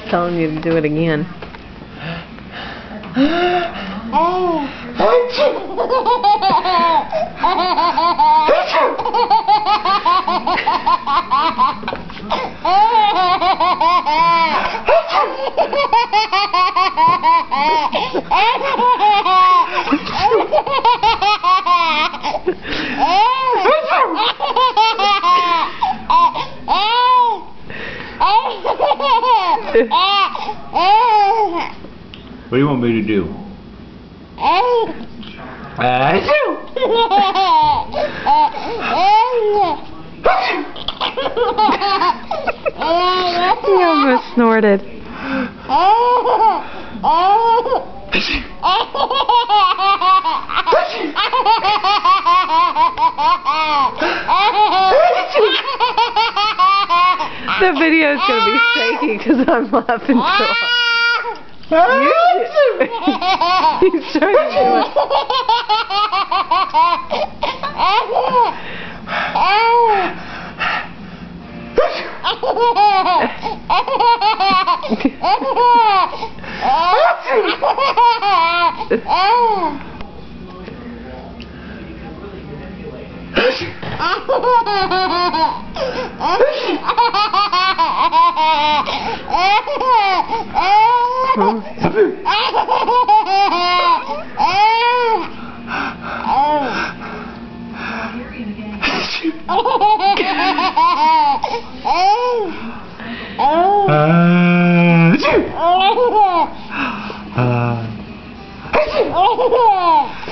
Telling you to do it again. What do you want me to do? He almost snorted. The video's gonna be shaky because I'm laughing so hard. He's trying to do it.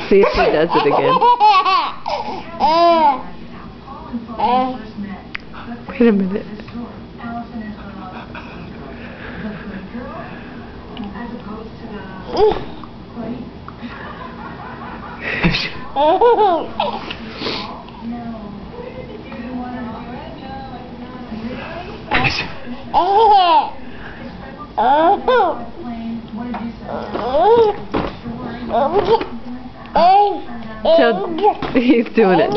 See if he does it again. Wait a minute. So he's doing it.